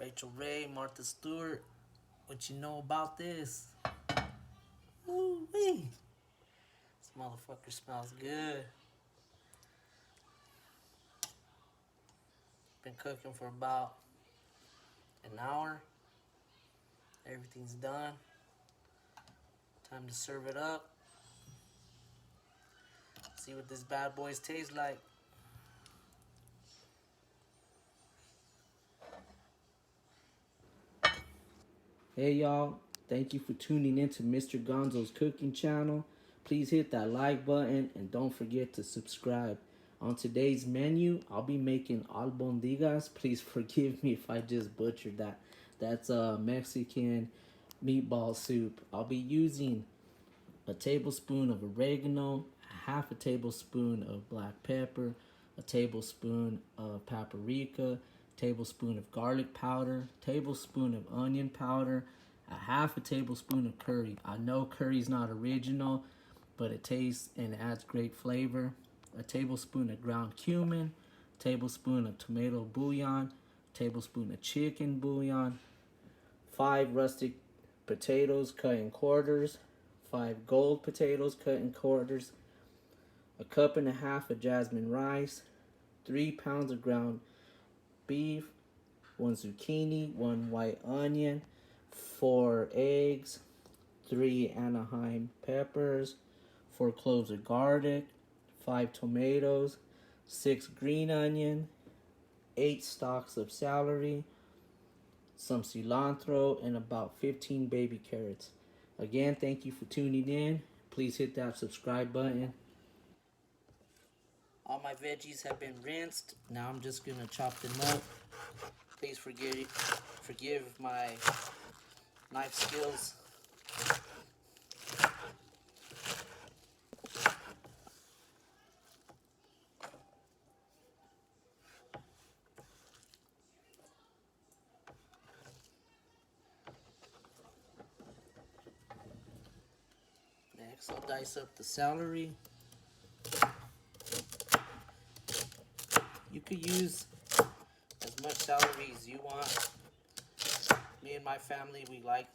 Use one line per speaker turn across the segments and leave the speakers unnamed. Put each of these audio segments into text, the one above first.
Rachel Ray, Martha Stewart. What you know about this? Woo-wee. This motherfucker smells good. Been cooking for about an hour. Everything's done. Time to serve it up. See what this bad boys taste like. Hey y'all, thank you for tuning in to Mr. Gonzo's cooking channel. Please hit that like button and don't forget to subscribe. On today's menu, I'll be making albóndigas. Please forgive me if I just butchered that. That's a Mexican meatball soup. I'll be using a tablespoon of oregano, half a tablespoon of black pepper, a tablespoon of paprika, tablespoon of garlic powder, tablespoon of onion powder, a half a tablespoon of curry. I know curry's not original, but it tastes and adds great flavor. A tablespoon of ground cumin, tablespoon of tomato bouillon, tablespoon of chicken bouillon, 5 rustic potatoes cut in quarters, 5 gold potatoes cut in quarters, a cup and a half of jasmine rice, 3 pounds of ground beef, 1 zucchini, 1 white onion, 4 eggs, 3 anaheim peppers, 4 cloves of garlic, 5 tomatoes, 6 green onion, 8 stalks of celery, some cilantro, and about 15 baby carrots. Again, thank you for tuning in. Please hit that subscribe button. All my veggies have been rinsed. Now I'm just gonna chop them up. Please forgive my knife skills. Next, I'll dice up the celery. You could use as much celery as you want. Me and my family, we like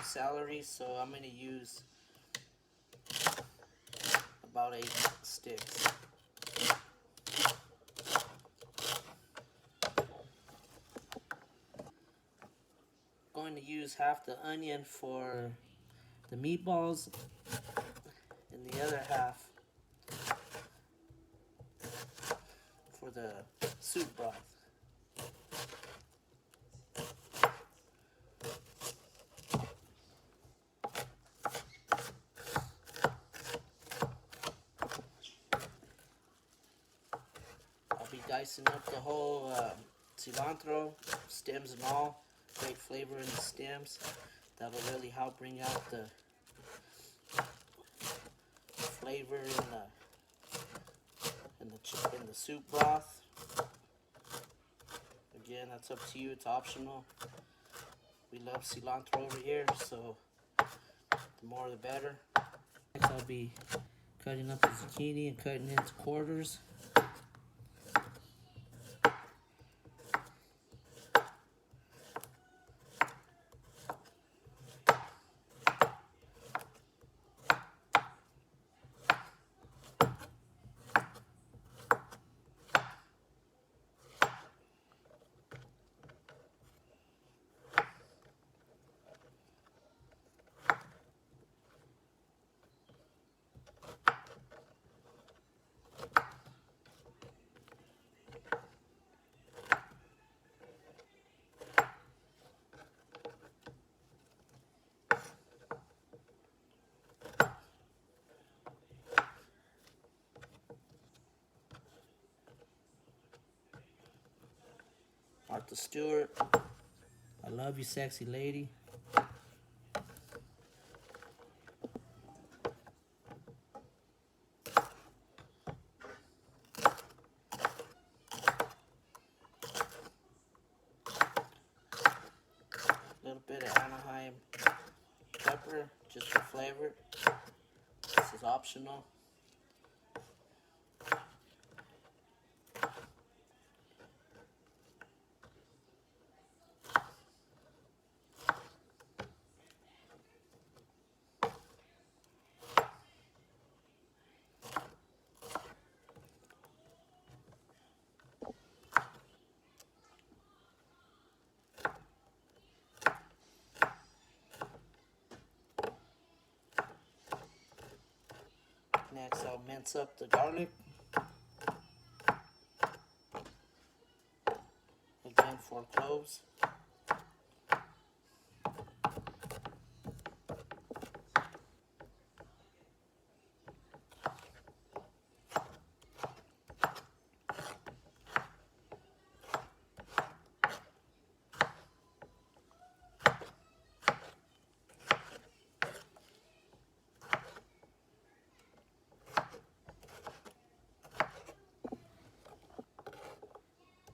celery, so I'm going to use about 8 sticks. Going to use half the onion for the meatballs and the other half for the soup broth. I'll be dicing up the whole cilantro, stems and all. Great flavor in the stems. That'll really help bring out the flavor in the soup broth. Again, that's up to you. It's optional. We love cilantro over here, so the more the better. Next, I'll be cutting up the zucchini and cutting it into quarters. Martha Stewart, I love you, sexy lady. A little bit of anaheim pepper, just for flavor. This is optional. Next, I'll mince up the garlic. Again, 4 cloves.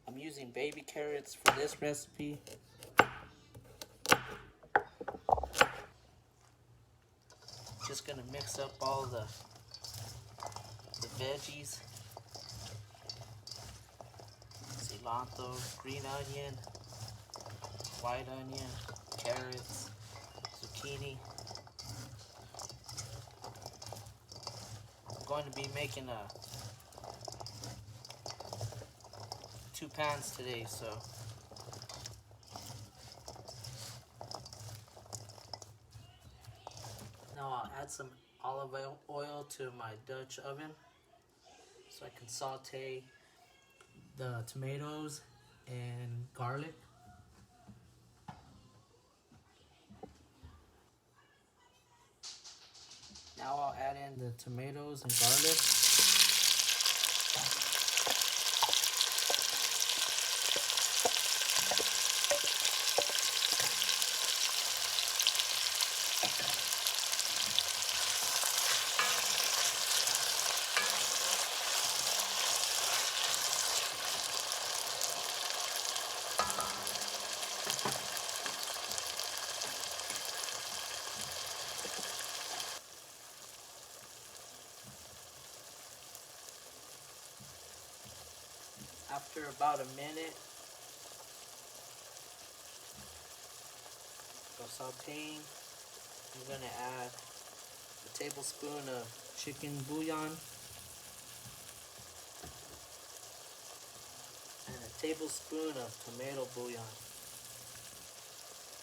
I'm using baby carrots for this recipe. Just gonna mix up all the veggies. Cilantro, green onion, white onion, carrots, zucchini. I'm going to be making 2 pans today, so now I'll add some olive oil to my Dutch oven so I can saute the tomatoes and garlic. Now I'll add in the tomatoes and garlic. After about a minute of sauteing, I'm going to add a tablespoon of chicken bouillon and a tablespoon of tomato bouillon.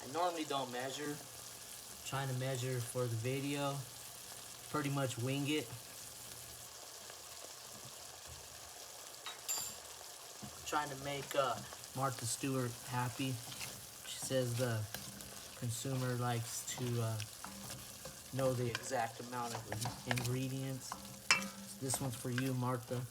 I normally don't measure. I'm trying to measure for the video. Pretty much wing it. Trying to make Martha Stewart happy. She says the consumer likes to know the exact amount of ingredients. So this one's for you, Martha.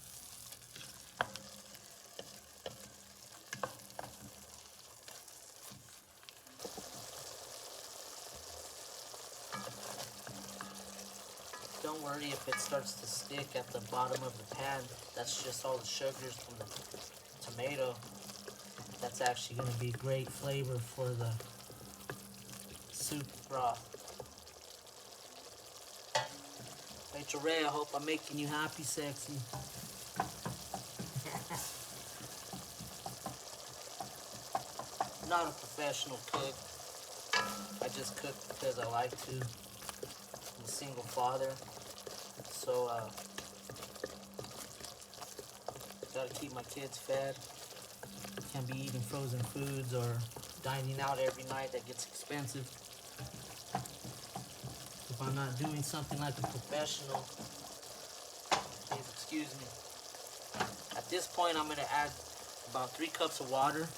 Don't worry if it starts to stick at the bottom of the pan. That's just all the sugars from the tomato. That's actually going to be great flavor for the soup broth. Rachel Ray, I hope I'm making you happy, sexy. I'm not a professional cook. I just cook because I like to. I'm a single father, so gotta keep my kids fed. Can't be eating frozen foods or dining out every night. That gets expensive. If I'm not doing something like a professional, please excuse me. At this point, I'm gonna add about 3 cups of water.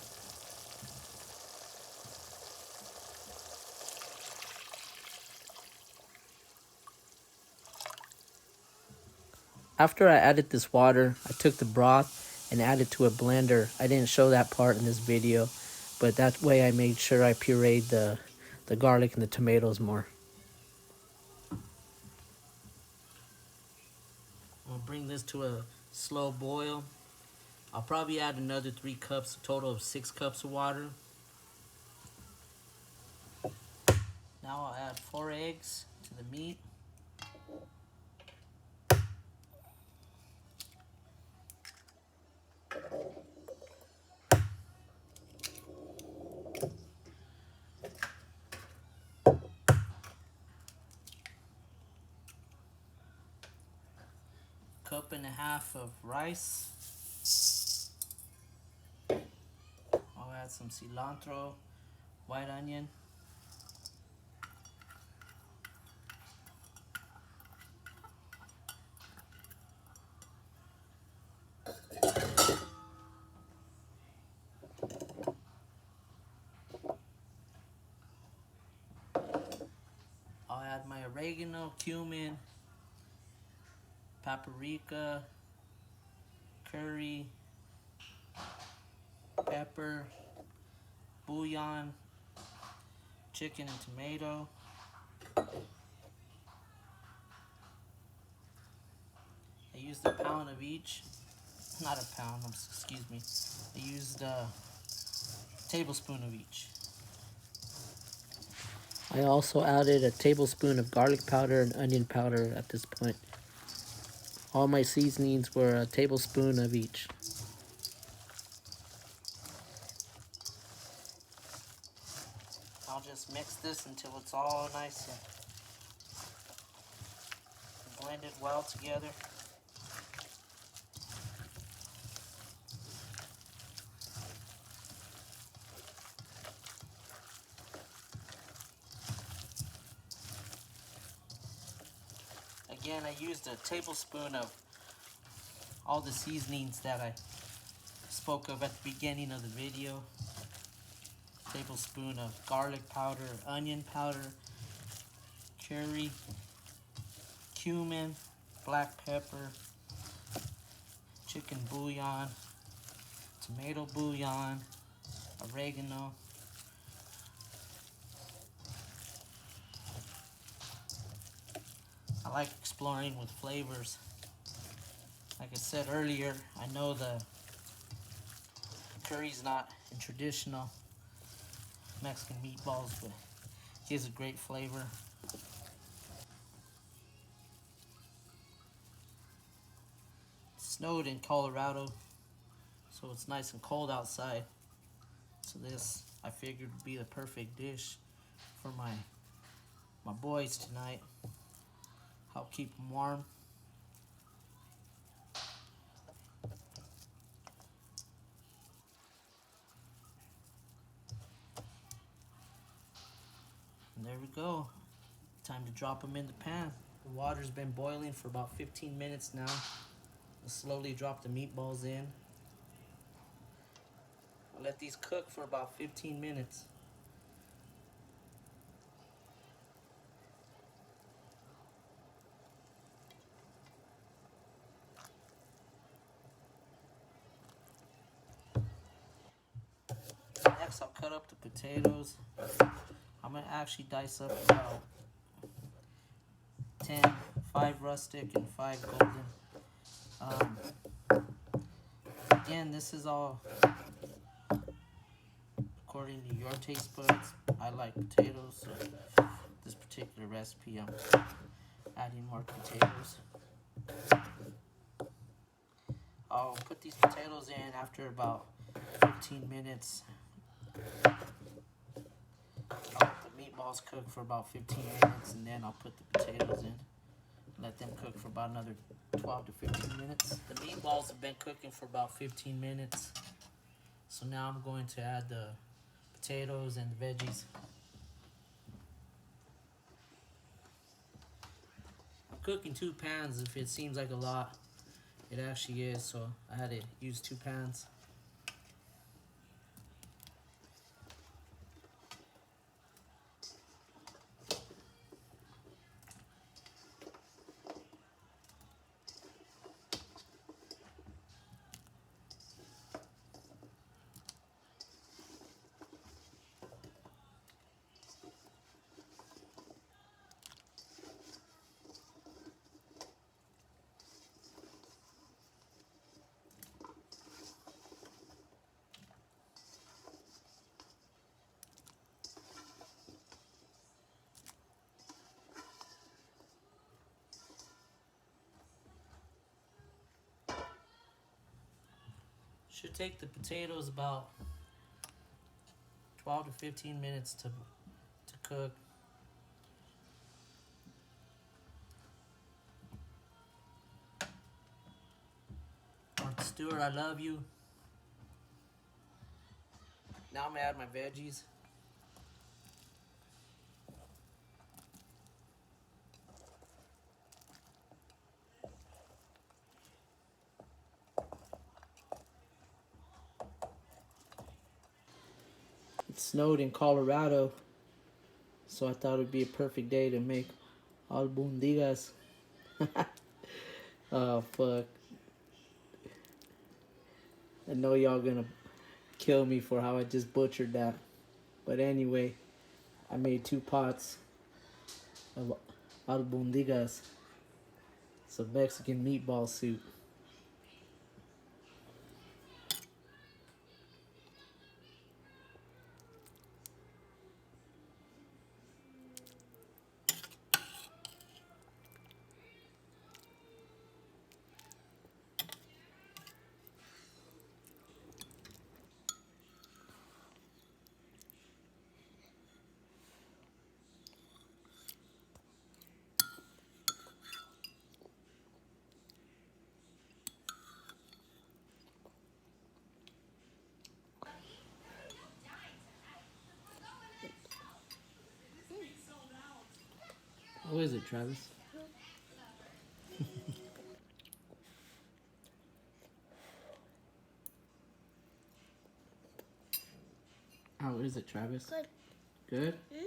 After I added this water, I took the broth and added to a blender. I didn't show that part in this video, but that way I made sure I pureed the garlic and the tomatoes more. I'll bring this to a slow boil. I'll probably add another 3 cups, a total of 6 cups of water. Now I'll add 4 eggs to the meat. Cup and a half of rice. I'll add some cilantro, white onion. oregano, cumin, paprika, curry, pepper, bouillon, chicken and tomato. I used a pound of each. Not a pound, excuse me. I used a tablespoon of each. I also added a tablespoon of garlic powder and onion powder at this point. All my seasonings were a tablespoon of each. I'll just mix this until it's all nice and blended well together. Again, I used a tablespoon of all the seasonings that I spoke of at the beginning of the video. Tablespoon of garlic powder, onion powder, curry, cumin, black pepper, chicken bouillon, tomato bouillon, oregano. I like exploring with flavors. Like I said earlier, I know the curry's not in traditional Mexican meatballs, but it gives a great flavor. It snowed in Colorado, so it's nice and cold outside. So this, I figured, would be the perfect dish for my boys tonight. Help keep them warm. And there we go. Time to drop them in the pan. The water's been boiling for about 15 minutes now. I'll slowly drop the meatballs in. I'll let these cook for about 15 minutes. Next, I'll cut up the potatoes. I'm going to actually dice up about 10, 5 rustic and 5 golden. Again, this is all according to your taste buds. I like potatoes, so this particular recipe I'm adding more potatoes. I'll put these potatoes in after about 15 minutes. I'll let the meatballs cook for about 15 minutes, and then I'll put the potatoes in. Let them cook for about another 12 to 15 minutes. The meatballs have been cooking for about 15 minutes. So now I'm going to add the potatoes and the veggies. I'm cooking 2 pans. If it seems like a lot, it actually is, so I had to use 2 pans. Should take the potatoes about 12 to 15 minutes to cook. Martha Stewart, I love you. Now I'm gonna add my veggies. It snowed in Colorado, so I thought it would be a perfect day to make Albóndigas. Oh, fuck. I know y'all gonna kill me for how I just butchered that. But anyway, I made 2 pots of albóndigas. It's a Mexican meatball soup. What is it, Travis? How is it, Travis?
Good.
Good?
Mm-hmm.